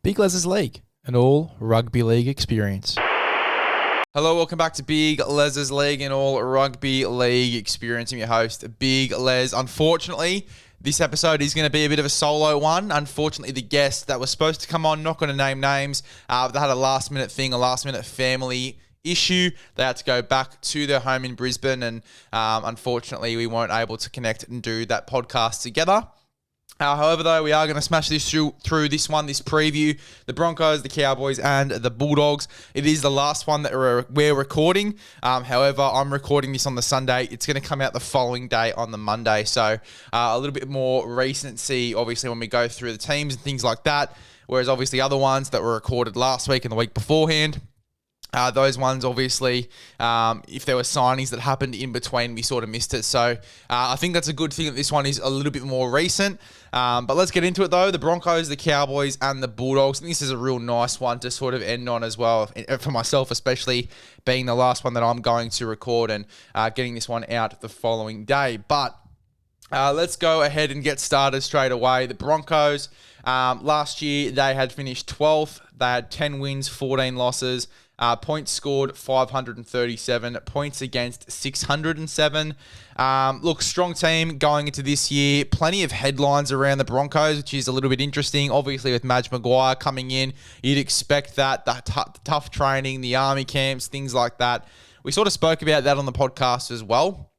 Big LEZ'S League, an all rugby league experience. Hello, welcome back to Big LEZ'S League, an all rugby league experience. I'm your host, Big Les. Unfortunately, this episode is going to be a bit of a solo one. Unfortunately, the guest that was supposed to come on, not going to name names, but they had a last minute family issue. They had to go back to their home in Brisbane, and unfortunately, we weren't able to connect and do that podcast together. However, though, we are going to smash this through this preview, the Broncos, the Cowboys, and the Bulldogs. It is the last one that we're recording. However, I'm recording this on the Sunday. It's going to come out the following day on the Monday. So a little bit more recency, obviously, when we go through the teams and things like that. Whereas, obviously, other ones that were recorded last week and the week beforehand, those ones, obviously, if there were signings that happened in between, we sort of missed it. So I think that's a good thing that this one is a little bit more recent. But let's get into it, though. The Broncos, the Cowboys, and the Bulldogs. I think this is a real nice one to sort of end on as well, for myself especially, being the last one that I'm going to record and getting this one out the following day. But let's go ahead and get started straight away. The Broncos, last year, they had finished 12th. They had 10 wins, 14 losses. Points scored 537, points against 607. Look, strong team going into this year. Plenty of headlines around the Broncos, which is a little bit interesting. Obviously, with Madge Maguire coming in, you'd expect that, the tough training, the army camps, things like that. We sort of spoke about that on the podcast as well.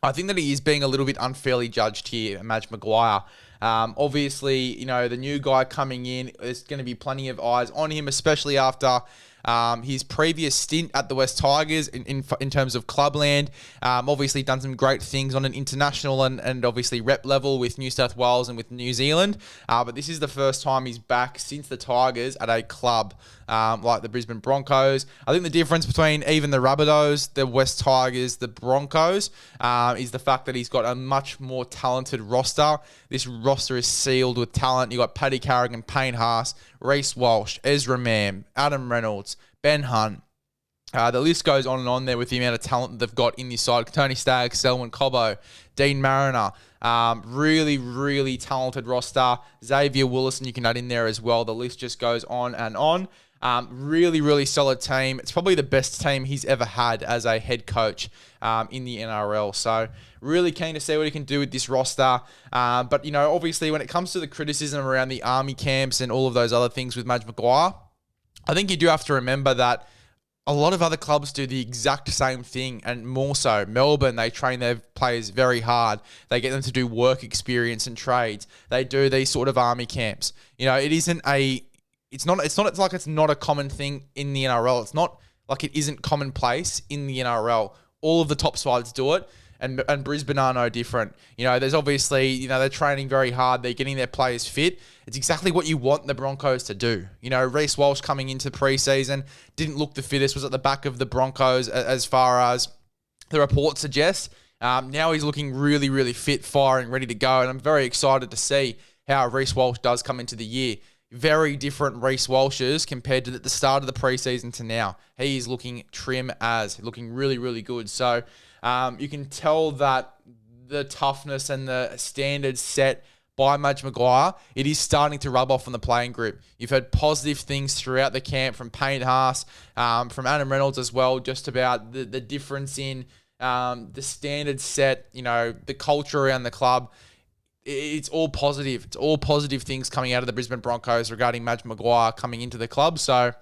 I think that he is being a little bit unfairly judged here, Madge Maguire. Obviously, the new guy coming in, there's going to be plenty of eyes on him, especially after his previous stint at the West Tigers in terms of clubland. Obviously done some great things on an international and obviously rep level with New South Wales and with New Zealand. But this is the first time he's back since the Tigers at a club like the Brisbane Broncos. I think the difference between even the Rabbitohs, the West Tigers, the Broncos, is the fact that he's got a much more talented roster. This roster is sealed with talent. You've got Paddy Carrigan, Payne Haas, Reece Walsh, Ezra Mam, Adam Reynolds, Ben Hunt. The list goes on and on there with the amount of talent that they've got in this side. Tony Staggs, Selwyn Cobbo, Dean Mariner. Really, really talented roster. Xavier Willison, you can add in there as well. The list just goes on and on. Really, really solid team. It's probably the best team he's ever had as a head coach in the NRL. So really keen to see what he can do with this roster. But, obviously when it comes to the criticism around the army camps and all of those other things with Madge Maguire, I think you do have to remember that a lot of other clubs do the exact same thing, and more so. Melbourne, they train their players very hard. They get them to do work experience and trades. They do these sort of army camps. It's not a common thing in the NRL. It's not like it isn't commonplace in the NRL. All of the top sides do it, and Brisbane are no different. There's obviously, they're training very hard. They're getting their players fit. It's exactly what you want the Broncos to do. Reece Walsh coming into preseason didn't look the fittest, was at the back of the Broncos as far as the report suggests. Now he's looking really, really fit, firing, ready to go, and I'm very excited to see how Reece Walsh does come into the year. Very different Reece Walshes compared to the start of the preseason to now. He is looking looking really, really good. So you can tell that the toughness and the standards set by Madge Maguire, it is starting to rub off on the playing group. You've heard positive things throughout the camp from Payne Haas, from Adam Reynolds as well, just about the difference in the standards set, the culture around the club. It's all positive. It's all positive things coming out of the Brisbane Broncos regarding Madge Maguire coming into the club. So,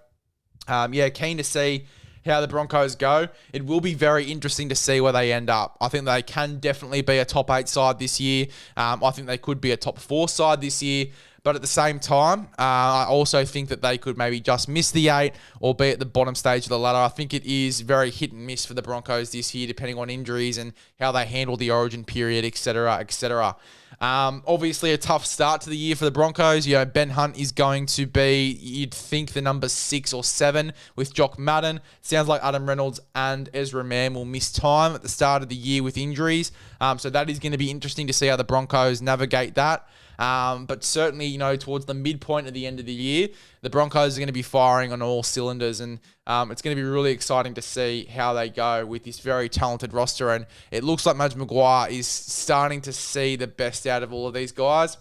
keen to see how the Broncos go. It will be very interesting to see where they end up. I think they can definitely be a top 8 side this year. I think they could be a top 4 side this year. But at the same time, I also think that they could maybe just miss the 8 or be at the bottom stage of the ladder. I think it is very hit and miss for the Broncos this year, depending on injuries and how they handle the origin period, etc., etc. Obviously, a tough start to the year for the Broncos. Ben Hunt is going to be, you'd think, the number 6 or 7 with Jock Madden. Sounds like Adam Reynolds and Ezra Mam will miss time at the start of the year with injuries. So that is going to be interesting to see how the Broncos navigate that. But certainly, towards the midpoint of the end of the year, the Broncos are going to be firing on all cylinders, and it's going to be really exciting to see how they go with this very talented roster. And it looks like Madge Maguire is starting to see the best out of all of these guys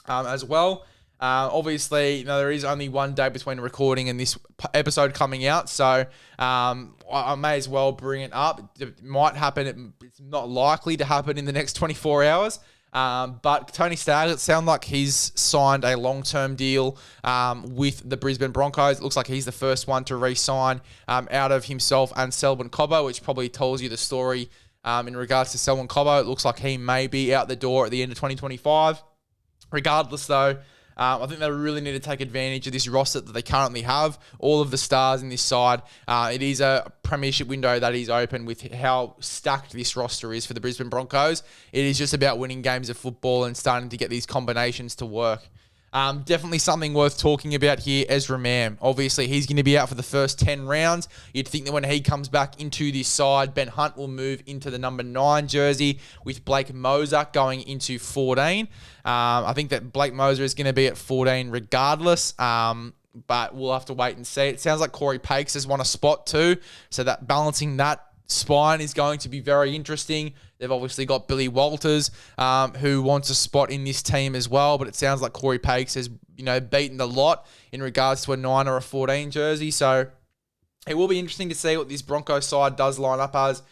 as well. Obviously, there is only one day between recording and this episode coming out, so I may as well bring it up. It might happen. It's not likely to happen in the next 24 hours. But Tony Stagg, it sounds like he's signed a long-term deal with the Brisbane Broncos. It looks like he's the first one to re-sign out of himself and Selwyn Cobbo, which probably tells you the story in regards to Selwyn Cobbo. It looks like he may be out the door at the end of 2025. Regardless, though, I think they really need to take advantage of this roster that they currently have. All of the stars in this side. It is a premiership window that is open with how stacked this roster is for the Brisbane Broncos. It is just about winning games of football and starting to get these combinations to work. Definitely something worth talking about here, Ezra Mam. Obviously, he's going to be out for the first 10 rounds. You'd think that when he comes back into this side, Ben Hunt will move into the number 9 jersey with Blake Mozer going into 14. I think that Blake Mozer is going to be at 14 regardless, but we'll have to wait and see. It sounds like Corey Pakes has won a spot too, so that balancing that spine is going to be very interesting. They've obviously got Billy Walters, who wants a spot in this team as well, but it sounds like Corey Pakes has, beaten the lot in regards to a 9 or a 14 jersey. So it will be interesting to see what this Broncos side does line up as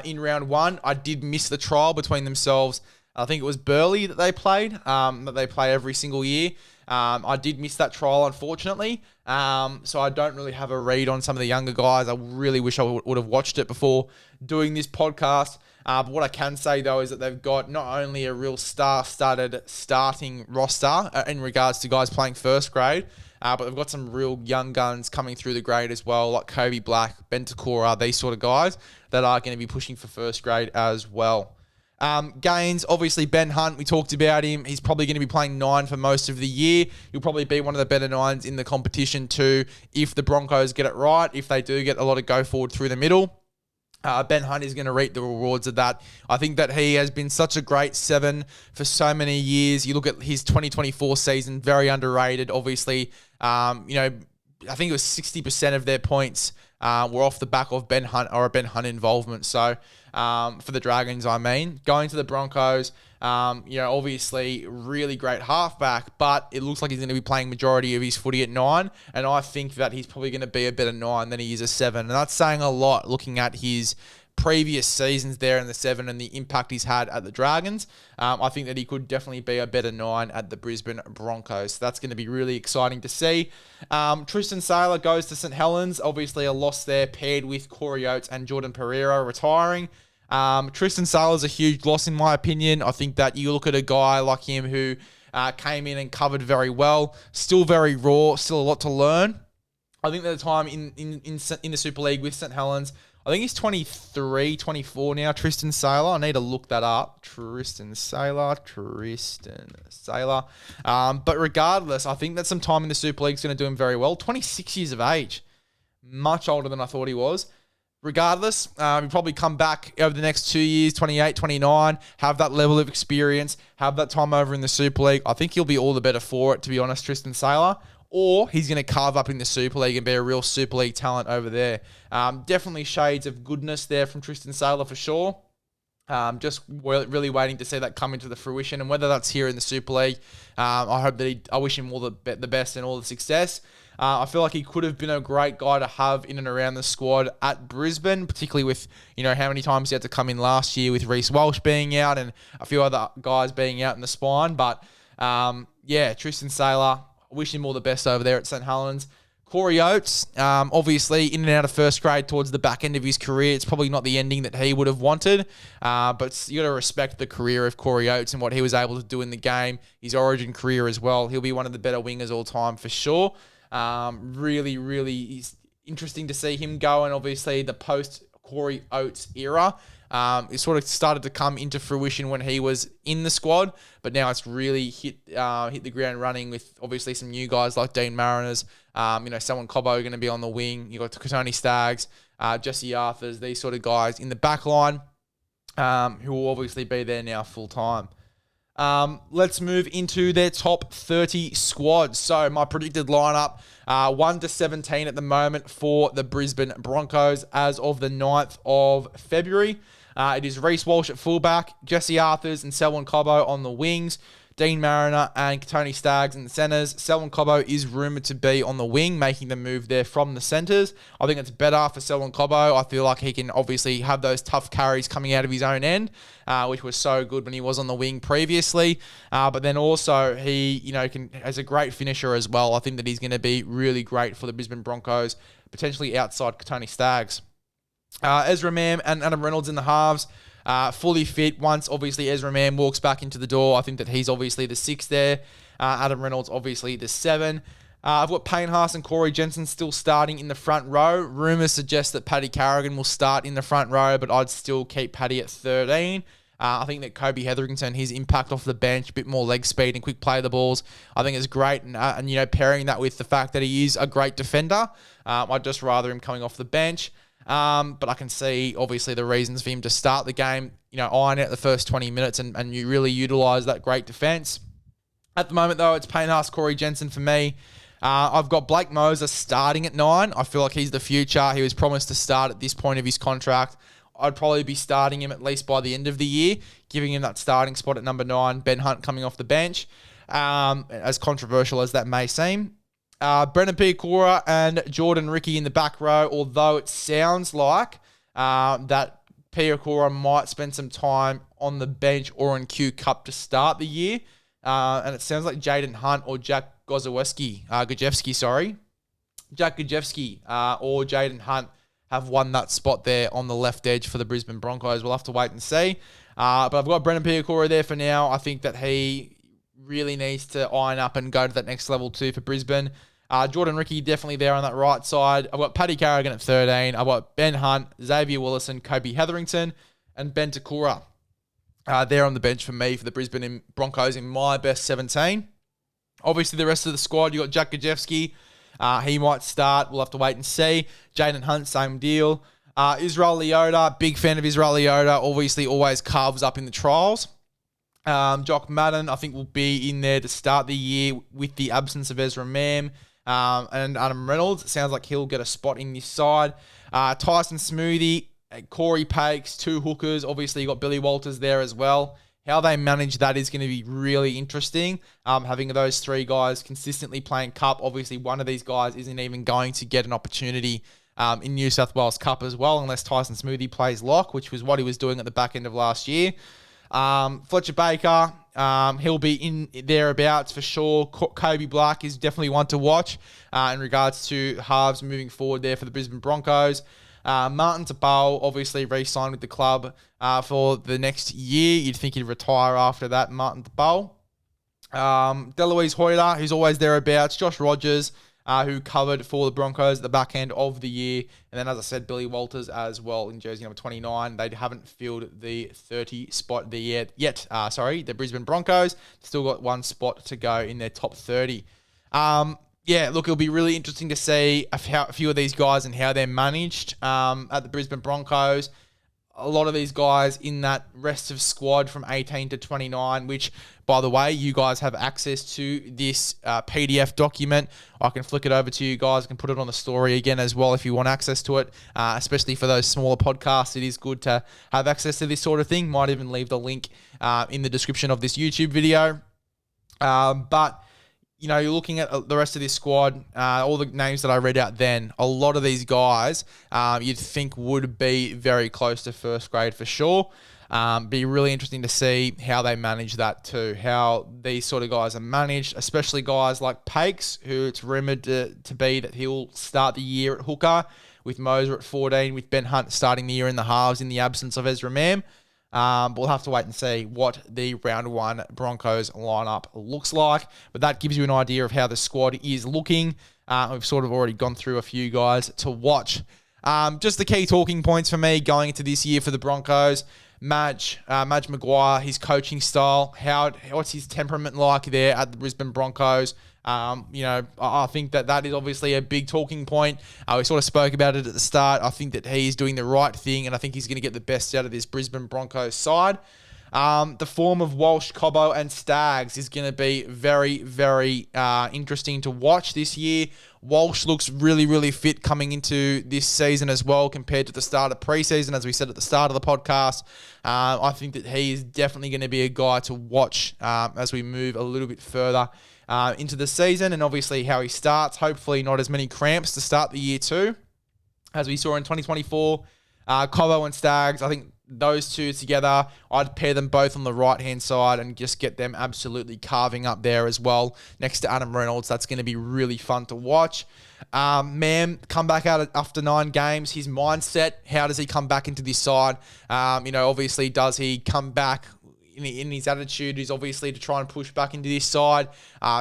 in round 1. I did miss the trial between themselves. I think it was Burleigh that they played, that they play every single year. I did miss that trial, unfortunately. So I don't really have a read on some of the younger guys. I really wish I would have watched it before doing this podcast. But what I can say, though, is that they've got not only a real star-studded starting roster in regards to guys playing first grade, but they've got some real young guns coming through the grade as well, like Kobe Black, Ben Takora, these sort of guys that are going to be pushing for first grade as well. Gains, obviously Ben Hunt, we talked about him. He's probably going to be playing 9 for most of the year. He'll probably be one of the better 9s in the competition too, if the Broncos get it right, if they do get a lot of go forward through the middle. Ben Hunt is going to reap the rewards of that. I think that he has been such a great 7 for so many years. You look at his 2024 season, very underrated. Obviously, I think it was 60% of their points were off the back of Ben Hunt or a Ben Hunt involvement. So for the Dragons, going to the Broncos, obviously really great halfback, but it looks like he's going to be playing majority of his footy at 9, and I think that he's probably going to be a better 9 than he is a 7, and that's saying a lot looking at his previous seasons there in the 7 and the impact he's had at the Dragons. I think that he could definitely be a better 9 at the Brisbane Broncos. So that's going to be really exciting to see. Tristan Sailor goes to St Helens. Obviously a loss there paired with Corey Oates and Jordan Pereira retiring. Tristan Sailor's a huge loss in my opinion. I think that you look at a guy like him who came in and covered very well, still very raw, still a lot to learn. I think at the time in the Super League with St Helens, I think he's 23, 24 now, Tristan Sailor. I need to look that up. Tristan Sailor. But regardless, I think that some time in the Super League is going to do him very well. 26 years of age. Much older than I thought he was. Regardless, he'll probably come back over the next 2 years, 28, 29, have that level of experience, have that time over in the Super League. I think he'll be all the better for it, to be honest, Tristan Sailor. Or he's going to carve up in the Super League and be a real Super League talent over there. Definitely shades of goodness there from Tristan Sailor for sure. Just really waiting to see that come into the fruition, and whether that's here in the Super League, I wish him all the best and all the success. I feel like he could have been a great guy to have in and around the squad at Brisbane, particularly with how many times he had to come in last year with Reece Walsh being out and a few other guys being out in the spine. But Tristan Sailor, wish him all the best over there at St Helens. Corey Oates, obviously in and out of first grade towards the back end of his career. It's probably not the ending that he would have wanted, but you got to respect the career of Corey Oates and what he was able to do in the game, his origin career as well. He'll be one of the better wingers all time for sure. Really, really interesting to see him go, and obviously the post-Corey Oates era, it sort of started to come into fruition when he was in the squad, but now it's really hit the ground running with obviously some new guys like Dean Mariners, Selwyn Cobbo going to be on the wing. You got Tony Staggs, Jesse Arthurs, these sort of guys in the back line, who will obviously be there now full time. Let's move into their top 30 squads. So my predicted lineup, 1 to 17 at the moment for the Brisbane Broncos as of the 9th of February. It is Reece Walsh at fullback, Jesse Arthurs and Selwyn Cobbo on the wings, Dean Mariner and Tony Staggs in the centres. Selwyn Cobbo is rumoured to be on the wing, making the move there from the centres. I think it's better for Selwyn Cobbo. I feel like he can obviously have those tough carries coming out of his own end, which was so good when he was on the wing previously. But then also he, has a great finisher as well. I think that he's going to be really great for the Brisbane Broncos, potentially outside Tony Staggs. Ezra Mam and Adam Reynolds in the halves. Fully fit once, obviously, Ezra Mam walks back into the door. I think that he's obviously the 6 there. Adam Reynolds, obviously, the 7. I've got Payne Haas and Corey Jensen still starting in the front row. Rumours suggest that Paddy Carrigan will start in the front row, but I'd still keep Paddy at 13. I think that Kobe Hetherington, his impact off the bench, a bit more leg speed and quick play of the balls, I think is great. And pairing that with the fact that he is a great defender, I'd just rather him coming off the bench. But I can see, obviously, the reasons for him to start the game, iron out the first 20 minutes and you really utilise that great defence. At the moment, though, it's Payne Haas, Corey Jensen for me. I've got Blake Moser starting at 9. I feel like he's the future. He was promised to start at this point of his contract. I'd probably be starting him at least by the end of the year, giving him that starting spot at number 9, Ben Hunt coming off the bench, as controversial as that may seem. Brendan Piakura and Jordan Ricky in the back row, although it sounds like that Piakura might spend some time on the bench or in Q Cup to start the year. And it sounds like Jaden Hunt or Jack Gajewski or Jaden Hunt have won that spot there on the left edge for the Brisbane Broncos. We'll have to wait and see. But I've got Brendan Piakura there for now. I think that he really needs to iron up and go to that next level too for Brisbane. Jordan Ricky definitely there on that right side. I've got Paddy Carrigan at 13. I've got Ben Hunt, Xavier Willison, Kobe Hetherington, and Ben Takura there on the bench for me for the Brisbane Broncos in my best 17. Obviously, the rest of the squad, you got Jack Gajewski. He might start. We'll have to wait and see. Jaden Hunt, same deal. Israel Leota, big fan of Israel Leota. Obviously, always carves up in the trials. Jock Madden, I think, will be in there to start the year with the absence of Ezra Mam and Adam Reynolds. It sounds like he'll get a spot in this side. Tyson Smoothie, Corey Pakes, 2 hookers. Obviously, you got Billy Walters there as well. How they manage that is going to be really interesting. Having those 3 guys consistently playing Cup. Obviously, one of these guys isn't even going to get an opportunity in New South Wales Cup as well, unless Tyson Smoothie plays lock, which was what he was doing at the back end of last year. Fletcher Baker, he'll be in thereabouts for sure. Kobe Black is definitely one to watch in regards to halves moving forward there for the Brisbane Broncos. Martin Tabal obviously re-signed with the club for the next year. You'd think he'd retire after that, Martin Tabal. Deloise Hoyler, who's always thereabouts. Josh Rogers, who covered for the Broncos at the back end of the year. And then, as I said, Billy Walters as well in jersey number 29. They haven't filled the 30 spot there yet. The Brisbane Broncos still got 1 spot to go in their top 30. It'll be really interesting to see a few of these guys and how they're managed at the Brisbane Broncos. A lot of these guys in that rest of squad from 18 to 29, which, by the way, you guys have access to this PDF document. I can flick it over to you guys. I can put it on the story again as well if you want access to it, especially for those smaller podcasts. It is good to have access to this sort of thing. Might even leave the link in the description of this YouTube video. But you're looking at the rest of this squad, all the names that I read out then, a lot of these guys you'd think would be very close to first grade for sure. Be really interesting to see how they manage that too, how these sort of guys are managed, especially guys like Pakes, who it's rumoured to be that he'll start the year at hooker, with Moser at 14, with Ben Hunt starting the year in the halves in the absence of Ezra Mam. But we'll have to wait and see what the round 1 Broncos lineup looks like. But that gives you an idea of how the squad is looking. We've sort of already gone through a few guys to watch. Just the key talking points for me going into this year for the Broncos. Madge Maguire, his coaching style, what's his temperament like there at the Brisbane Broncos. I think that is obviously a big talking point. We sort of spoke about it at the start. I think that he is doing the right thing, and I think he's going to get the best out of this Brisbane Broncos side. The form of Walsh, Cobbo, and Staggs is going to be very, very interesting to watch this year. Walsh looks really, really fit coming into this season as well compared to the start of preseason, as we said at the start of the podcast. I think that he is definitely going to be a guy to watch as we move a little bit further into the season, and obviously how he starts. Hopefully not as many cramps to start the year too, as we saw in 2024. Cobbo and Staggs, I think those two together, I'd pair them both on the right-hand side and just get them absolutely carving up there as well next to Adam Reynolds. That's going to be really fun to watch. Mam, come back out after 9 games. His mindset, how does he come back into this side? Obviously, does he come back in his attitude? Is obviously to try and push back into this side.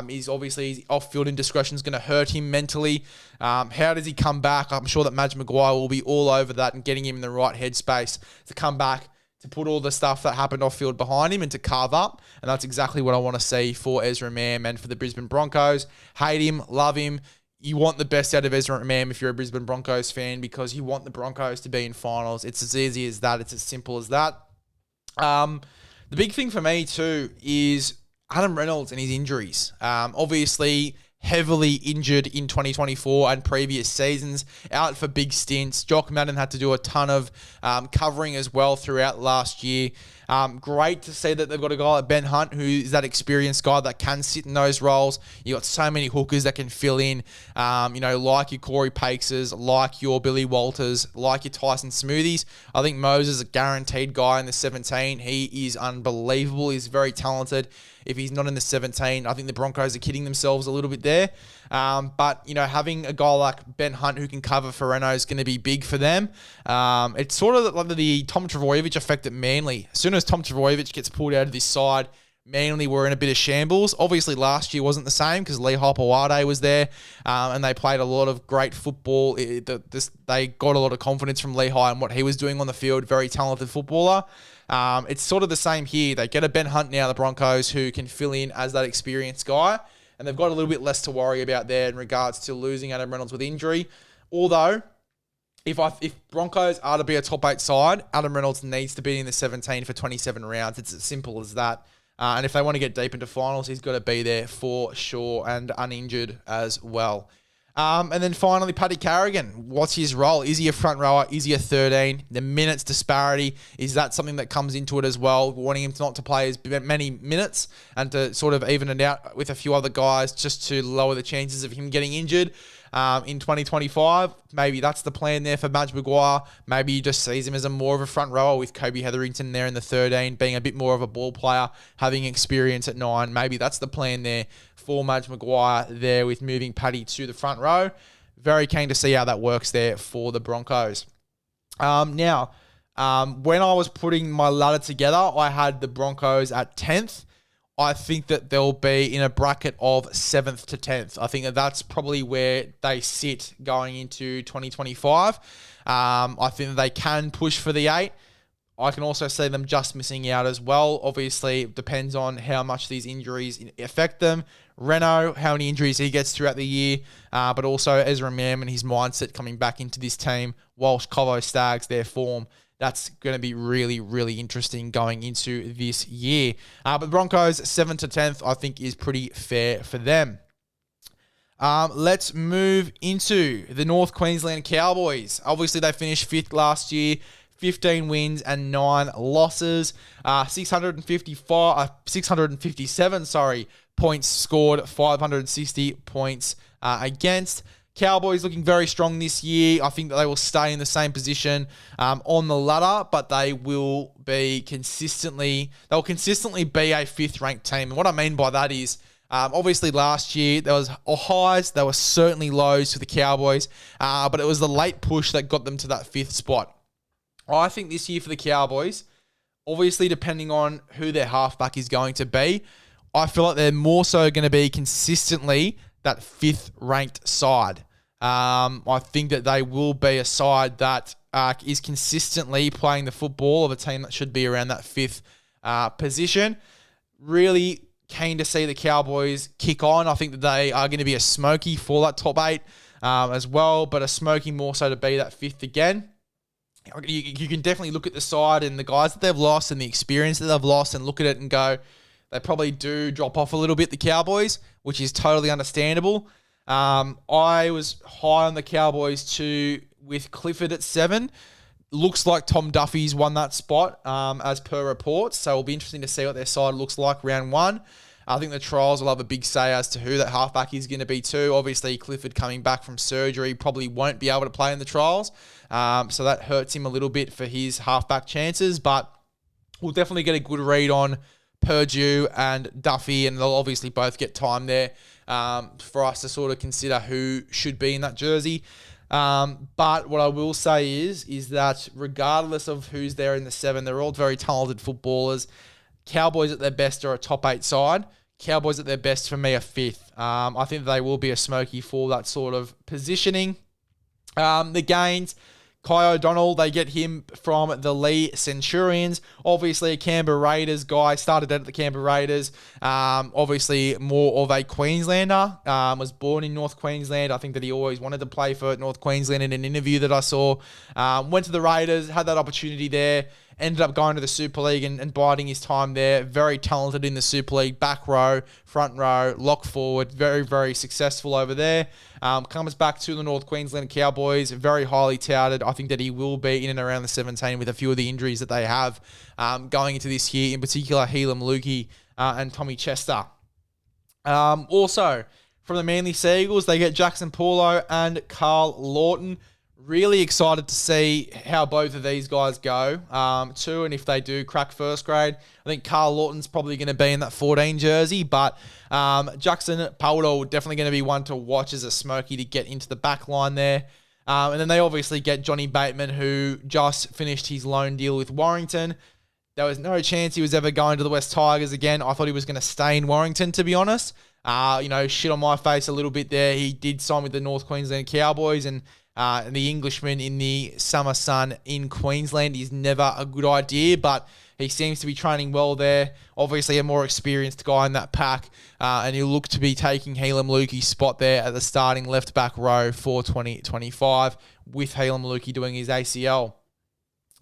His off-field indiscretion is going to hurt him mentally. How does he come back? I'm sure that Madge Maguire will be all over that and getting him in the right headspace to come back, to put all the stuff that happened off-field behind him and to carve up. And that's exactly what I want to see for Ezra Mam and for the Brisbane Broncos. Hate him, love him. You want the best out of Ezra Mam if you're a Brisbane Broncos fan, because you want the Broncos to be in finals. It's as easy as that. It's as simple as that. The big thing for me too is Adam Reynolds and his injuries. Obviously, heavily injured in 2024 and previous seasons, out for big stints. Jock Madden had to do a ton of covering as well throughout last year. Great to see that they've got a guy like Ben Hunt, who is that experienced guy that can sit in those roles. You got so many hookers that can fill in, like your Corey Pakeses, like your Billy Walters, like your Tyson Smoothies. I think Moses is a guaranteed guy in the 17. He is unbelievable. He's very talented. If he's not in the 17, I think the Broncos are kidding themselves a little bit there. But having a guy like Ben Hunt who can cover for Renault is going to be big for them. It's sort of like the Tom Trbojevic effect at Manly. As soon as Tom Trbojevic gets pulled out of this side, Manly were in a bit of shambles. Obviously, last year wasn't the same because Lee Hopewade was there, and they played a lot of great football. They got a lot of confidence from Lehigh and what he was doing on the field. Very talented footballer. It's sort of the same here. They get a Ben Hunt now, the Broncos, who can fill in as that experienced guy, and they've got a little bit less to worry about there in regards to losing Adam Reynolds with injury. Although, if Broncos are to be a top 8 side, Adam Reynolds needs to be in the 17 for 27 rounds. It's as simple as that. And if they want to get deep into finals, he's got to be there for sure and uninjured as well. And then finally, Paddy Carrigan. What's his role? Is he a front rower? Is he a 13? The minutes disparity, is that something that comes into it as well? Wanting him not to play as many minutes and to sort of even it out with a few other guys just to lower the chances of him getting injured in 2025. Maybe that's the plan there for Madge Maguire. Maybe he just sees him as more of a front rower with Kobe Hetherington there in the 13, being a bit more of a ball player, having experience at 9. Maybe that's the plan there for Madge Maguire there with moving Paddy to the front row. Very keen to see how that works there for the Broncos. Now, when I was putting my ladder together, I had the Broncos at 10th. I think that they'll be in a bracket of 7th to 10th. I think that that's probably where they sit going into 2025. I think that they can push for the 8. I can also see them just missing out as well. Obviously, it depends on how much these injuries affect them. Renault, how many injuries he gets throughout the year, but also Ezra Mam and his mindset coming back into this team. Walsh, Cobbo, Staggs, their form. That's going to be really, really interesting going into this year. But the Broncos, 7th to 10th, I think is pretty fair for them. Let's move into the North Queensland Cowboys. Obviously, they finished 5th last year. 15 wins and 9 losses. 657 points scored, 560 points against. Cowboys looking very strong this year. I think that they will stay in the same position on the ladder, but they will consistently be a 5th ranked team. And what I mean by that is, obviously last year there was highs, there were certainly lows for the Cowboys, but it was the late push that got them to that 5th spot. I think this year for the Cowboys, obviously depending on who their halfback is going to be, I feel like they're more so going to be consistently that 5th ranked side. I think that they will be a side that is consistently playing the football of a team that should be around that 5th position. Really keen to see the Cowboys kick on. I think that they are going to be a smoky for that top 8 as well, but a smoky more so to be that 5th again. you can definitely look at the side and the guys that they've lost and the experience that they've lost and look at it and go, they probably do drop off a little bit, the Cowboys, which is totally understandable. I was high on the Cowboys too, with Clifford at 7. Looks like Tom Duffy's won that spot, as per reports. So it'll be interesting to see what their side looks like round 1. I think the trials will have a big say as to who that halfback is going to be too. Obviously, Clifford coming back from surgery probably won't be able to play in the trials. So that hurts him a little bit for his halfback chances. But we'll definitely get a good read on Purdue and Duffy, and they'll obviously both get time there for us to sort of consider who should be in that jersey. But what I will say is that regardless of who's there in the 7, they're all very talented footballers. Cowboys at their best are a top 8 side. Cowboys at their best for me are 5th. I think they will be a smoky for that sort of positioning. The gains, Kai O'Donnell, they get him from the Lee Centurions. Obviously, a Canberra Raiders guy, started out at the Canberra Raiders. Obviously, more of a Queenslander. Was born in North Queensland. I think that he always wanted to play for North Queensland in an interview that I saw. Went to the Raiders, had that opportunity there. Ended up going to the Super League and biding his time there. Very talented in the Super League. Back row, front row, lock forward. Very, very successful over there. Comes back to the North Queensland Cowboys. Very highly touted. I think that he will be in and around the 17 with a few of the injuries that they have going into this year. In particular, Helam Lukey and Tommy Chester. Also, from the Manly Seagulls, they get Jackson Paulo and Carl Lawton. Really excited to see how both of these guys go, too, and if they do crack first grade. I think Carl Lawton's probably going to be in that 14 jersey, but Jackson Paulo definitely going to be one to watch as a smoky to get into the back line there. And then they obviously get Johnny Bateman, who just finished his loan deal with Warrington. There was no chance he was ever going to the West Tigers again. I thought he was going to stay in Warrington, to be honest. Shit on my face a little bit there. He did sign with the North Queensland Cowboys, and the Englishman in the summer sun in Queensland is never a good idea, but he seems to be training well there. Obviously, a more experienced guy in that pack, and he'll look to be taking Helam Lukey's spot there at the starting left back row for 2025, with Helam Lukey doing his ACL.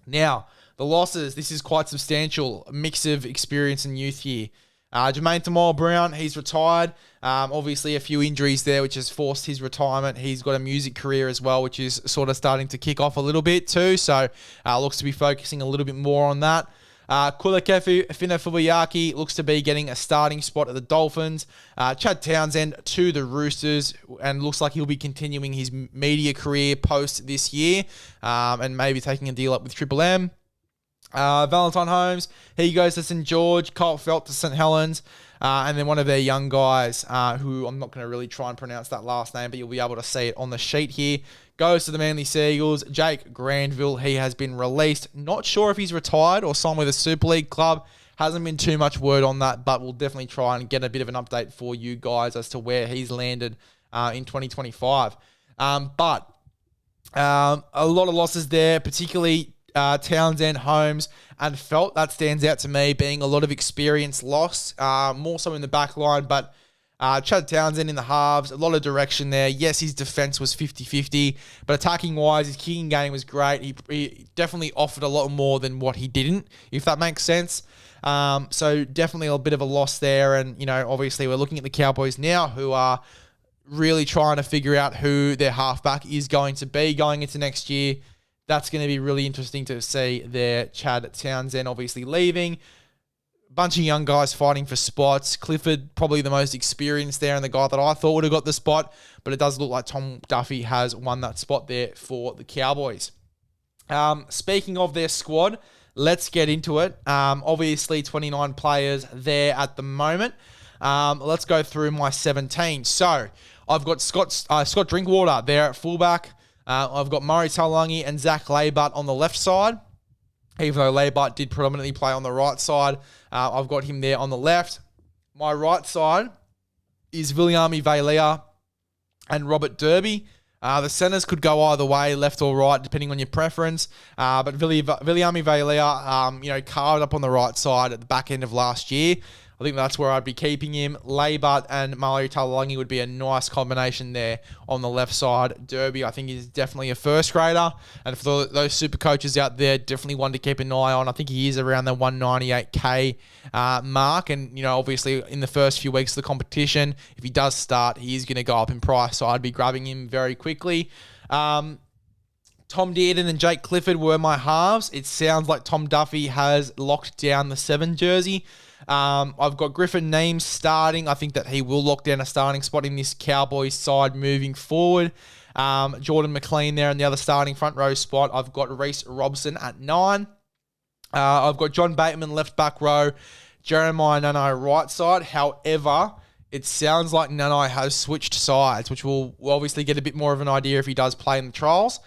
Now, the losses, this is quite substantial. A mix of experience and youth here. Jermaine Tamala-Brown, he's retired. Obviously, a few injuries there, which has forced his retirement. He's got a music career as well, which is sort of starting to kick off a little bit too. So, looks to be focusing a little bit more on that. Kulakefu Fina-Fubayaki looks to be getting a starting spot at the Dolphins. Chad Townsend to the Roosters, and looks like he'll be continuing his media career post this year, and maybe taking a deal up with Triple M. Valentine Holmes, he goes to St. George. Kyle Felt to St. Helens. And then one of their young guys, who I'm not going to really try and pronounce that last name, but you'll be able to see it on the sheet here, goes to the Manly Seagulls. Jake Granville, he has been released. Not sure if he's retired or signed with a Super League club. Hasn't been too much word on that, but we'll definitely try and get a bit of an update for you guys as to where he's landed in 2025. But a lot of losses there, particularly Townsend, Holmes, and Felt. That stands out to me, being a lot of experience lost, more so in the back line, but Chad Townsend in the halves, a lot of direction there. Yes, his defense was 50-50, but attacking-wise, his kicking game was great. He definitely offered a lot more than what he didn't, if that makes sense. So definitely a bit of a loss there, and, obviously we're looking at the Cowboys now, who are really trying to figure out who their halfback is going to be going into next year. That's going to be really interesting to see there. Chad Townsend obviously leaving. Bunch of young guys fighting for spots. Clifford, probably the most experienced there and the guy that I thought would have got the spot. But it does look like Tom Duffy has won that spot there for the Cowboys. Speaking of their squad, let's get into it. Obviously, 29 players there at the moment. Let's go through my 17. So, I've got Scott Drinkwater there at fullback. I've got Murray Taulagi and Zach Labart on the left side. Even though Labart did predominantly play on the right side, I've got him there on the left. My right side is Viliami Vailea and Robert Derby. The centers could go either way, left or right, depending on your preference. But Viliami Vailea, carved up on the right side at the back end of last year. I think that's where I'd be keeping him. Laybutt and Mario Taulagi would be a nice combination there on the left side. Derby, I think, is definitely a first grader. And for those super coaches out there, definitely one to keep an eye on. I think he is around the 198K mark. And, obviously in the first few weeks of the competition, if he does start, he is going to go up in price. So I'd be grabbing him very quickly. Tom Dearden and Jake Clifford were my halves. It sounds like Tom Duffy has locked down the 7 jersey. I've got Griffin Neems starting. I think that he will lock down a starting spot in this Cowboys side moving forward. Jordan McLean there in the other starting front row spot. I've got Reece Robson at 9. I've got John Bateman left back row. Jeremiah Nanai right side. However, it sounds like Nanai has switched sides, which we'll obviously get a bit more of an idea if he does play in the trials.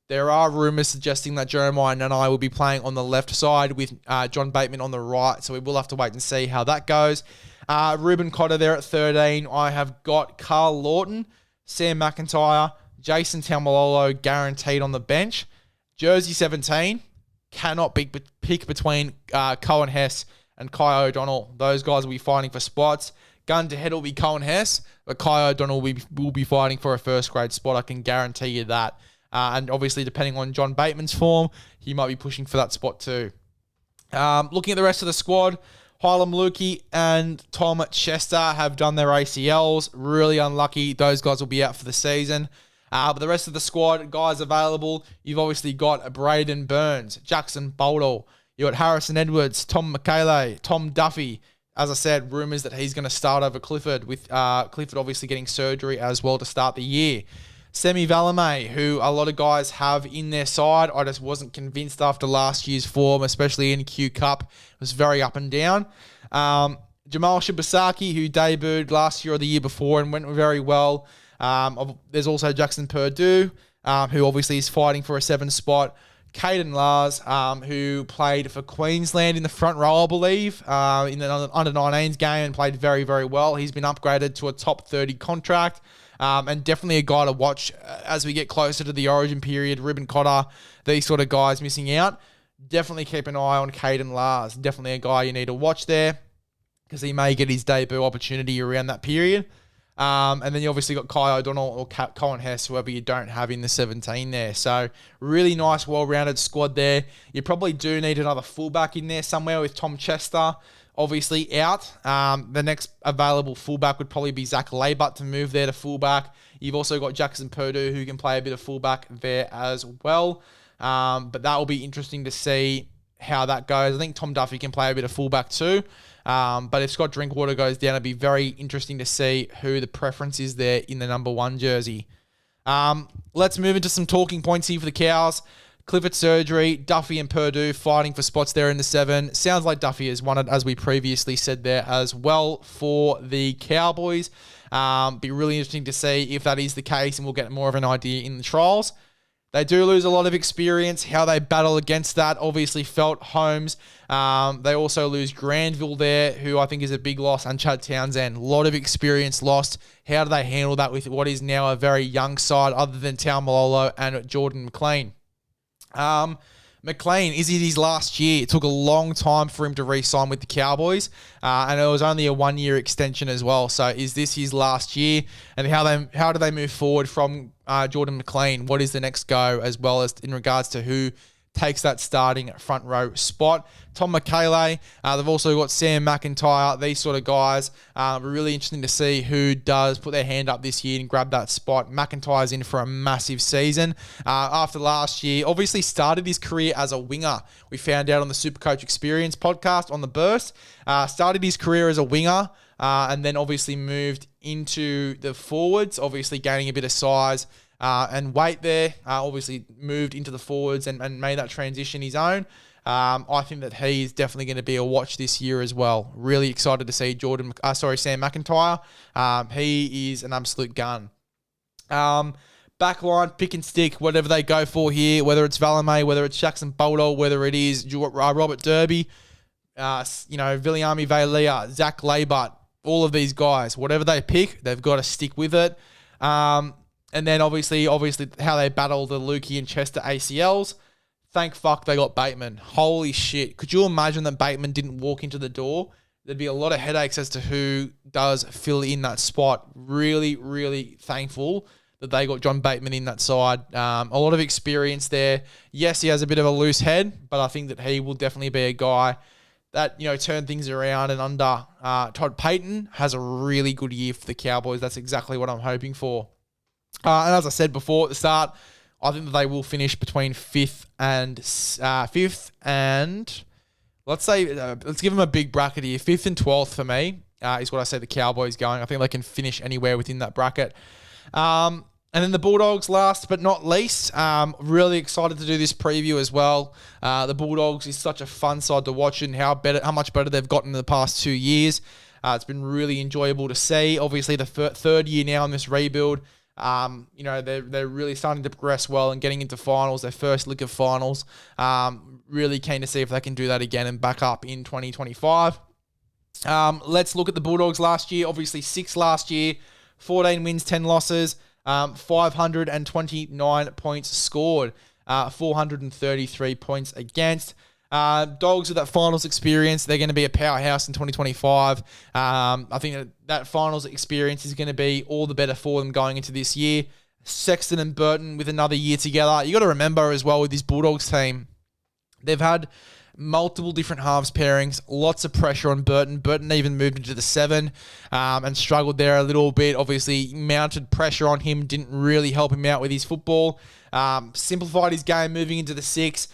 There are rumours suggesting that Jeremiah Nanai will be playing on the left side with John Bateman on the right, so we will have to wait and see how that goes. Ruben Cotter there at 13. I have got Carl Lawton, Sam McIntyre, Jason Taumalolo guaranteed on the bench. Jersey 17, cannot pick between Cohen Hess and Kai O'Donnell. Those guys will be fighting for spots. Gun to head will be Cohen Hess, but Kai O'Donnell will be fighting for a first grade spot. I can guarantee you that. And obviously, depending on John Bateman's form, he might be pushing for that spot too. Looking at the rest of the squad, Hylam Lukey and Tom Chester have done their ACLs. Really unlucky. Those guys will be out for the season. But the rest of the squad, guys available, you've obviously got Braden Burns, Jackson Boldall. You've got Harrison Edwards, Tom McKaylee, Tom Duffy. As I said, rumours that he's going to start over Clifford, with Clifford obviously getting surgery as well to start the year. Semi Valame, who a lot of guys have in their side. I just wasn't convinced after last year's form, especially in Q Cup. It was very up and down. Jamal Shibasaki, who debuted last year or the year before and went very well. There's also Jackson Purdue, who obviously is fighting for a 7 spot. Caden Lars, who played for Queensland in the front row, I believe, in the under-19s game and played very, very well. He's been upgraded to a top 30 contract. And definitely a guy to watch as we get closer to the Origin period. Ruben Cotter, these sort of guys missing out. Definitely keep an eye on Caden Lars. Definitely a guy you need to watch there because he may get his debut opportunity around that period. And then you obviously got Kai O'Donnell or Cohen Hess, whoever you don't have in the 17 there. So really nice, well-rounded squad there. You probably do need another fullback in there somewhere with Tom Chester obviously out. The next available fullback would probably be Zach Laybutt to move there to fullback. You've also got Jackson Purdue who can play a bit of fullback there as well. But that will be interesting to see how that goes. I think Tom Duffy can play a bit of fullback too. But if Scott Drinkwater goes down, it'd be very interesting to see who the preference is there in the number 1 jersey. Let's move into some talking points here for the Cows. Clifford surgery, Duffy and Purdue fighting for spots there in the 7. Sounds like Duffy has won it, as we previously said there as well for the Cowboys. Be really interesting to see if that is the case, and we'll get more of an idea in the trials. They do lose a lot of experience. How they battle against that, obviously felt Holmes. They also lose Granville there, who I think is a big loss, and Chad Townsend. A lot of experience lost. How do they handle that with what is now a very young side other than Taumalolo and Jordan McLean? McLean, is it his last year? It took a long time for him to re-sign with the Cowboys, and it was only a 1-year extension as well. So is this his last year? And how do they move forward from Jordan McLean? What is the next go, as well as in regards to who takes that starting front row spot? Tom McKaylee, they've also got Sam McIntyre, these sort of guys. Really interesting to see who does put their hand up this year and grab that spot. McIntyre's in for a massive season. After last year, obviously started his career as a winger. We found out on the Supercoach Experience podcast on The Burst. Started his career as a winger and then obviously moved into the forwards, obviously gaining a bit of size and weight there. Obviously moved into the forwards and made that transition his own. I think that he is definitely going to be a watch this year as well. Really excited to see Sam McIntyre. He is an absolute gun. Backline, pick and stick, whatever they go for here, whether it's Valame, whether it's Jackson Boldall, whether it is Robert Derby, Viliami Vailea, Zach Laybutt, all of these guys, whatever they pick, they've got to stick with it. And then obviously how they battle the Lukey and Chester ACLs. Thank fuck they got Bateman. Holy shit. Could you imagine that Bateman didn't walk into the door? there'd be a lot of headaches as to who does fill in that spot. Really, really thankful that they got John Bateman in that side. A lot of experience there. Yes, he has a bit of a loose head, but I think that he will definitely be a guy that, turn things around, and under Todd Payton has a really good year for the Cowboys. That's exactly what I'm hoping for. And as I said before at the start, I think that they will finish between fifth and let's give them a big bracket here. 5th and 12th for me is what I say the Cowboys going. I think they can finish anywhere within that bracket. And then the Bulldogs, last but not least. Really excited to do this preview as well. The Bulldogs is such a fun side to watch, and how much better they've gotten in the past 2 years. It's been really enjoyable to see. Obviously, the third year now in this rebuild. They're really starting to progress well and getting into finals, their first lick of finals. Really keen to see if they can do that again and back up in 2025. Let's look at the Bulldogs last year. Obviously, 6 last year, 14 wins, 10 losses. 529 points scored, 433 points against. Dogs with that finals experience, they're going to be a powerhouse in 2025. I think that finals experience is going to be all the better for them going into this year. Sexton and Burton with another year together. You got to remember as well with this Bulldogs team, they've had multiple different halves pairings, lots of pressure on Burton. Burton even moved into the 7 and struggled there a little bit. Obviously, mounted pressure on him, didn't really help him out with his football. Simplified his game moving into the 6.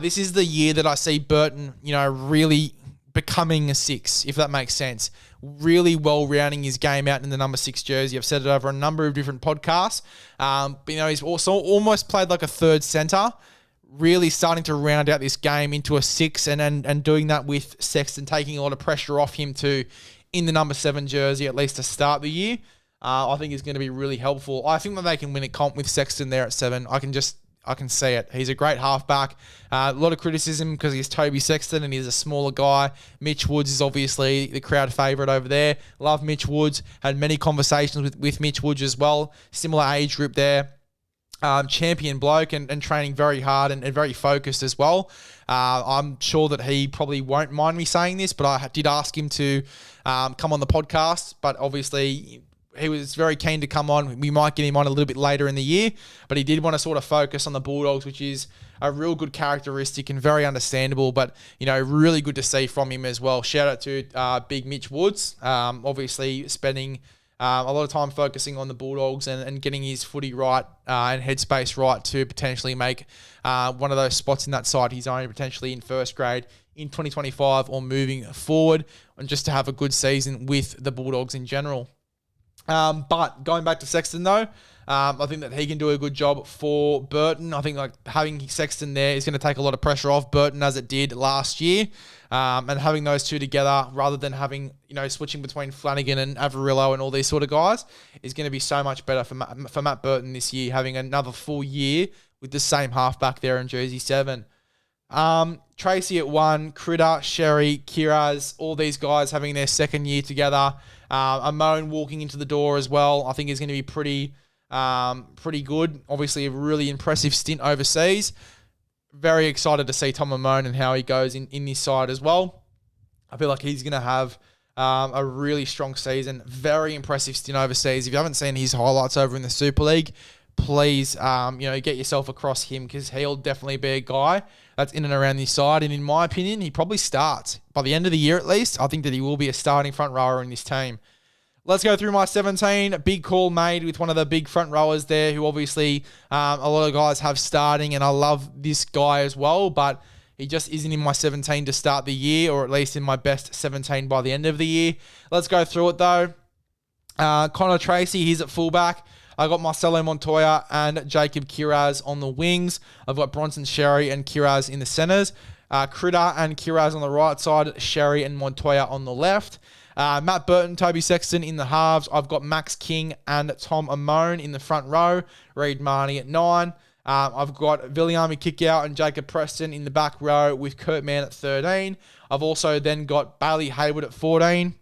This is the year that I see Burton, really becoming a 6, if that makes sense. Really well rounding his game out in the number 6 jersey. I've said it over a number of different podcasts. But, he's also almost played like a third centre. Really starting to round out this game into a 6 and doing that with Sexton, taking a lot of pressure off him too in the number 7 jersey, at least to start the year. I think is going to be really helpful. I think that they can win a comp with Sexton there at 7. I can see it. He's a great halfback. A lot of criticism because he's Toby Sexton and he's a smaller guy. Mitch Woods is obviously the crowd favourite over there. Love Mitch Woods. Had many conversations with Mitch Woods as well. Similar age group there. Champion bloke and training very hard and very focused as well. I'm sure that he probably won't mind me saying this, but I did ask him to come on the podcast, but obviously he was very keen to come on. We might get him on a little bit later in the year, but he did want to sort of focus on the Bulldogs, which is a real good characteristic and very understandable, but, really good to see from him as well. Shout out to big Mitch Woods, obviously spending a lot of time focusing on the Bulldogs and getting his footy right and headspace right to potentially make one of those spots in that side his own, potentially in first grade in 2025 or moving forward, and just to have a good season with the Bulldogs in general. But going back to Sexton though, I think that he can do a good job for Burton. I think having Sexton there is going to take a lot of pressure off Burton as it did last year. And having those two together rather than having, switching between Flanagan and Averillo and all these sort of guys is going to be so much better for Matt Burton this year, having another full year with the same halfback there in jersey 7. Tracy at 1, Critter, Sherry, Kiraz, all these guys having their second year together. Amon walking into the door as well, I think is going to be pretty good. Obviously, a really impressive stint overseas. Very excited to see Tom Amon and how he goes in this side as well. I feel like he's going to have a really strong season. Very impressive stint overseas. If you haven't seen his highlights over in the Super League, please, get yourself across him because he'll definitely be a guy that's in and around this side. And in my opinion, he probably starts. By the end of the year at least, I think that he will be a starting front rower in this team. Let's go through my 17. Big call made with one of the big front rowers there who obviously a lot of guys have starting, and I love this guy as well, but he just isn't in my 17 to start the year, or at least in my best 17 by the end of the year. Let's go through it though. Connor Tracy, he's at fullback. I got Marcelo Montoya and Jacob Kiraz on the wings. I've got Bronson Sherry and Kiraz in the centres. Critter and Kiraz on the right side, Sherry and Montoya on the left. Matt Burton, Toby Sexton in the halves. I've got Max King and Tom Amon in the front row. Reid Marnie at 9. I've got Viliami Kickout and Jacob Preston in the back row with Kurt Mann at 13. I've also then got Bailey Hayward at 14.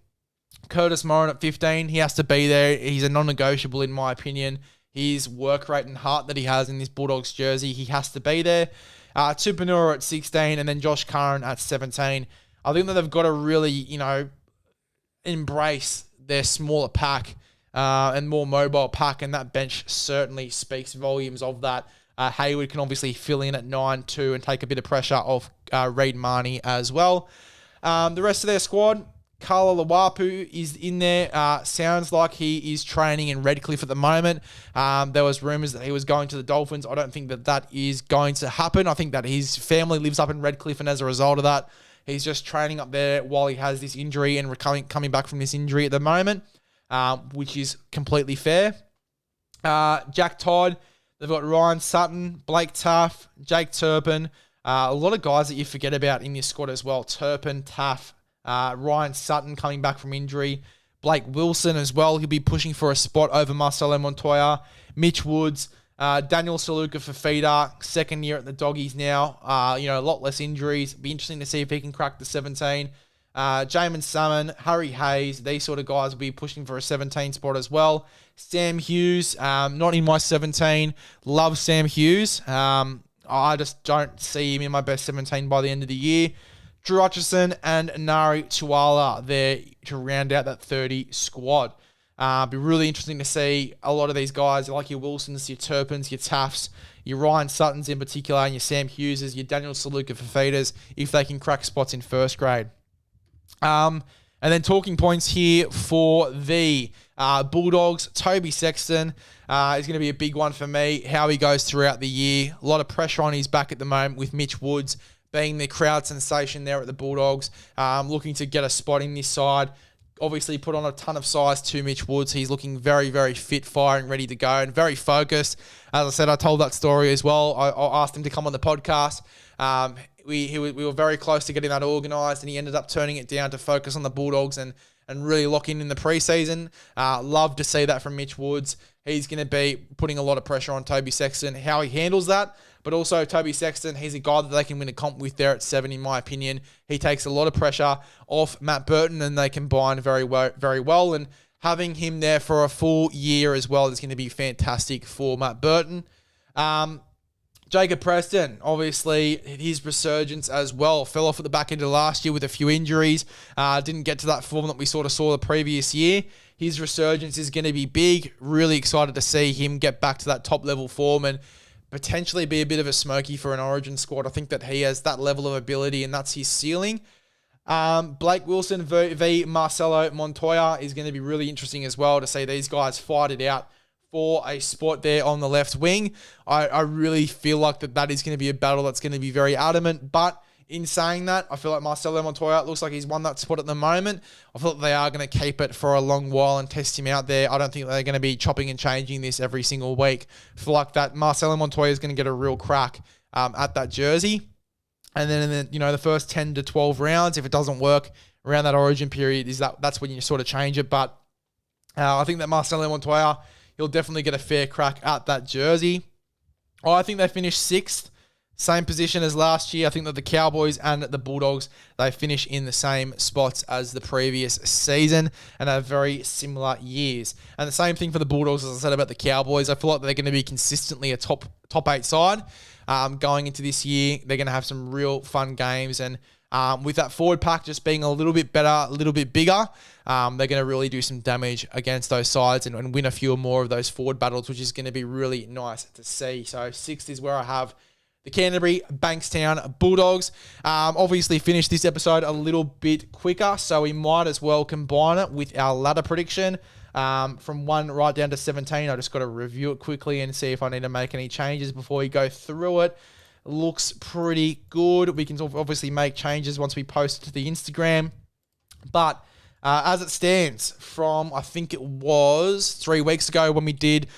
Curtis Moran at 15. He has to be there. He's a non-negotiable in my opinion. His work rate and heart that he has in this Bulldogs jersey, he has to be there. Tupanura at 16 and then Josh Curran at 17. I think that they've got a really, embrace their smaller pack and more mobile pack, and that bench certainly speaks volumes of that. Hayward can obviously fill in at 9-2 and take a bit of pressure off Reid Marnie as well. The rest of their squad, Carla Lawapu is in there. Sounds like he is training in Redcliffe at the moment. There was rumours that he was going to the Dolphins. I don't think that is going to happen. I think that his family lives up in Redcliffe, and as a result of that, he's just training up there while he has this injury and coming back from this injury at the moment, which is completely fair. Jack Todd, they've got Ryan Sutton, Blake Taff, Jake Turpin. A lot of guys that you forget about in this squad as well. Turpin, Taff, Ryan Sutton coming back from injury. Blake Wilson as well. He'll be pushing for a spot over Marcelo Montoya. Mitch Woods, Daniel Saluka Fafita, second year at the Doggies now. A lot less injuries. Be interesting to see if he can crack the 17. Jamin Salmon, Harry Hayes, these sort of guys will be pushing for a 17 spot as well. Sam Hughes, not in my 17. Love Sam Hughes. I just don't see him in my best 17 by the end of the year. Drew Hutchison and Nari Tuala there to round out that 30 squad. Be really interesting to see a lot of these guys, like your Wilsons, your Turpins, your Taffs, your Ryan Suttons in particular, and your Sam Hugheses, your Daniel Saluka Fafitas, if they can crack spots in first grade. And then talking points here for the Bulldogs. Toby Sexton is going to be a big one for me, how he goes throughout the year. A lot of pressure on his back at the moment with Mitch Woods being the crowd sensation there at the Bulldogs, looking to get a spot in this side. Obviously put on a ton of size to Mitch Woods. He's looking very, very fit, firing, ready to go, and very focused. As I said, I told that story as well. I asked him to come on the podcast. We were very close to getting that organised, and he ended up turning it down to focus on the Bulldogs and really lock in the preseason. Love to see that from Mitch Woods. He's going to be putting a lot of pressure on Toby Sexton. How he handles that, but also Toby Sexton, he's a guy that they can win a comp with there at 7, in my opinion. He takes a lot of pressure off Matt Burton, and they combine very well. And having him there for a full year as well is going to be fantastic for Matt Burton. Jacob Preston, obviously, his resurgence as well. Fell off at the back end of last year with a few injuries. Didn't get to that form that we sort of saw the previous year. His resurgence is going to be big. Really excited to see him get back to that top-level form and potentially be a bit of a smoky for an Origin squad. I think that he has that level of ability, and that's his ceiling. Blake Wilson v Marcelo Montoya is going to be really interesting as well to see these guys fight it out for a spot there on the left wing. I really feel like that is going to be a battle that's going to be very adamant. But in saying that, I feel like Marcelo Montoya looks like he's won that spot at the moment. I feel like they are going to keep it for a long while and test him out there. I don't think they're going to be chopping and changing this every single week. I feel like that Marcelo Montoya is going to get a real crack at that jersey. And then in the first 10 to 12 rounds, if it doesn't work around that Origin period, that's when you sort of change it. But I think that Marcelo Montoya, he'll definitely get a fair crack at that jersey. I think they finished 6th, same position as last year. I think that the Cowboys and the Bulldogs, they finish in the same spots as the previous season and have very similar years. And the same thing for the Bulldogs, as I said about the Cowboys. I feel like they're going to be consistently a top 8 side going into this year. They're going to have some real fun games, and with that forward pack just being a little bit better, a little bit bigger, they're going to really do some damage against those sides and win a few more of those forward battles, which is going to be really nice to see. So 6th is where I have the Canterbury Bankstown Bulldogs. Obviously finished this episode a little bit quicker, so we might as well combine it with our ladder prediction from 1 right down to 17. I just got to review it quickly and see if I need to make any changes before we go through it. Looks pretty good. We can obviously make changes once we post it to the Instagram. But as it stands from, I think it was 3 weeks ago when we did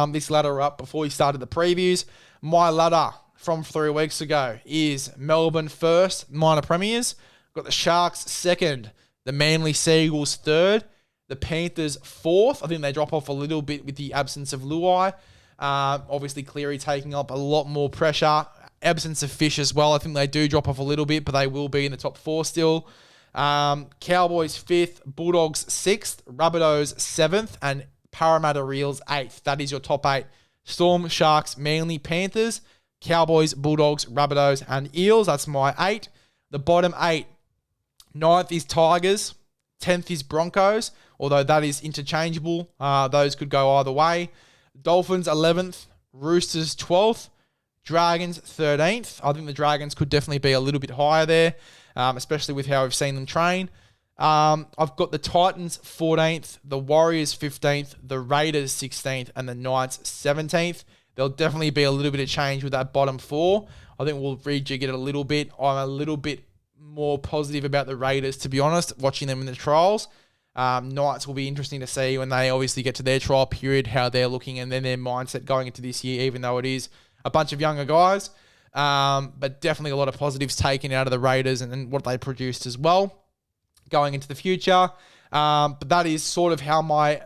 this ladder up before we started the previews, my ladder from 3 weeks ago is Melbourne first, minor premiers. Got the Sharks second, the Manly Seagulls third, the Panthers fourth. I think they drop off a little bit with the absence of Luai. Obviously Cleary taking up a lot more pressure. Absence of Fish as well. I think they do drop off a little bit, but they will be in the top 4 still. Cowboys 5th, Bulldogs 6th, Rabbitohs 7th, and Parramatta Reels 8th. That is your top 8. Storm, Sharks, Manly, Panthers, Cowboys, Bulldogs, Rabbitohs, and Eels. That's my 8. The bottom 8. 9th is Tigers, 10th is Broncos, although that is interchangeable. Those could go either way. Dolphins 11th, Roosters 12th, Dragons 13th. I think the Dragons could definitely be a little bit higher there, especially with how we've seen them train. I've got the Titans 14th, the Warriors 15th, the Raiders 16th, and the Knights 17th. There'll definitely be a little bit of change with that bottom four. I think we'll rejig it a little bit. I'm a little bit more positive about the Raiders, to be honest, watching them in the trials. Knights will be interesting to see when they obviously get to their trial period, how they're looking, and then their mindset going into this year, even though it is a bunch of younger guys. But definitely a lot of positives taken out of the Raiders and what they produced as well going into the future. But that is sort of how my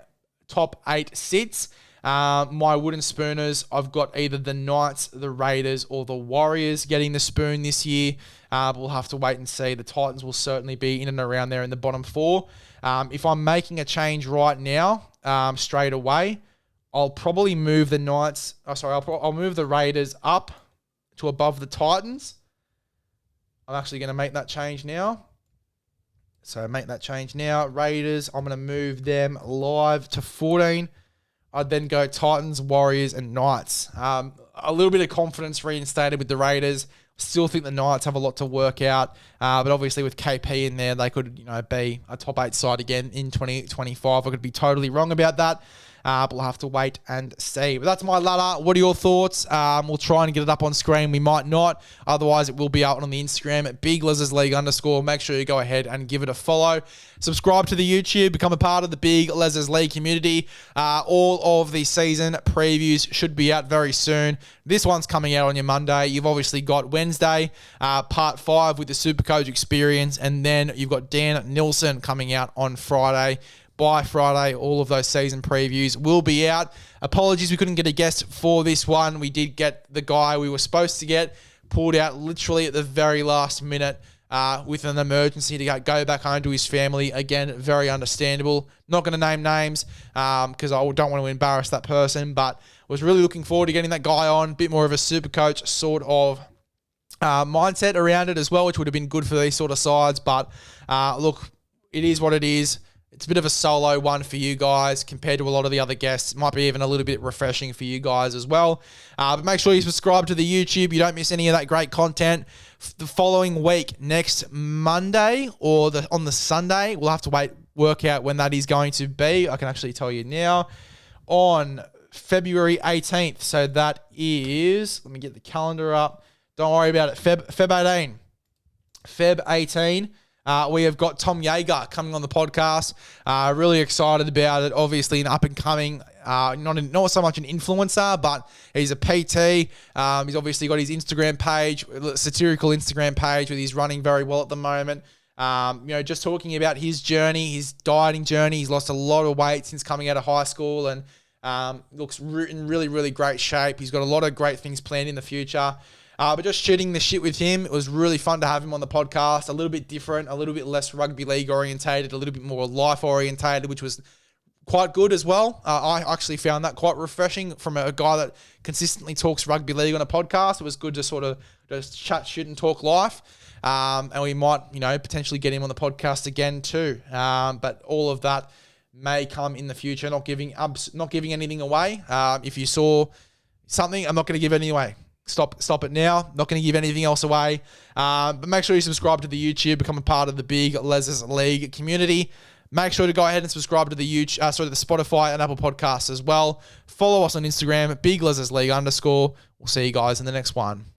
top 8 sits. My wooden spooners, I've got either the Knights, the Raiders, or the Warriors getting the spoon this year. We'll have to wait and see. The Titans will certainly be in and around there in the bottom 4. If I'm making a change right now, straight away, I'll probably move the Knights. I'll move the Raiders up to above the Titans. I'm actually going to make that change now. So make that change now. Raiders, I'm going to move them live to 14. I'd then go Titans, Warriors, and Knights. A little bit of confidence reinstated with the Raiders. Still think the Knights have a lot to work out. But obviously with KP in there, they could be a top 8 side again in 2025. I could be totally wrong about that. But we'll have to wait and see. But that's my ladder. What are your thoughts? We'll try and get it up on screen. We might not. Otherwise, it will be out on the Instagram at @BigLez'S_League_. Make sure you go ahead and give it a follow. Subscribe to the YouTube. Become a part of the Big LEZ'S League community. All of the season previews should be out very soon. This one's coming out on your Monday. You've obviously got Wednesday, part 5 with the Supercoach experience. And then you've got Dan Nilsson coming out on Friday. By Friday, all of those season previews will be out. Apologies, we couldn't get a guest for this one. We did get the guy we were supposed to get pulled out literally at the very last minute with an emergency to go back home to his family. Again, very understandable. Not going to name names because I don't want to embarrass that person, but was really looking forward to getting that guy on. A bit more of a super coach sort of mindset around it as well, which would have been good for these sort of sides. But look, it is what it is. It's a bit of a solo one for you guys compared to a lot of the other guests. It might be even a little bit refreshing for you guys as well. But make sure you subscribe to the YouTube. You don't miss any of that great content. The following week, next Monday or on the Sunday, we'll have to work out when that is going to be. I can actually tell you now. On February 18th. So that is, let me get the calendar up. Don't worry about it. Feb 18. Feb 18. We have got Tom Yeager coming on the podcast. Really excited about it. Obviously, an up-and-coming, not so much an influencer, but he's a PT. He's obviously got his Instagram page, satirical Instagram page, where he's running very well at the moment. Just talking about his journey, his dieting journey. He's lost a lot of weight since coming out of high school and looks in really, really great shape. He's got a lot of great things planned in the future. But just shooting the shit with him, it was really fun to have him on the podcast. A little bit different, a little bit less rugby league orientated, a little bit more life orientated, which was quite good as well. I actually found that quite refreshing from a guy that consistently talks rugby league on a podcast. It was good to sort of just chat shit and talk life. And we might, potentially get him on the podcast again too. But all of that may come in the future. Not giving anything away. If you saw something, I'm not going to give anything away. Stop it now. Not going to give anything else away. But make sure you subscribe to the YouTube, become a part of the Big LEZ'S League community. Make sure to go ahead and subscribe to the Spotify and Apple Podcasts as well. Follow us on Instagram, @BigLEZ'S League_. We'll see you guys in the next one.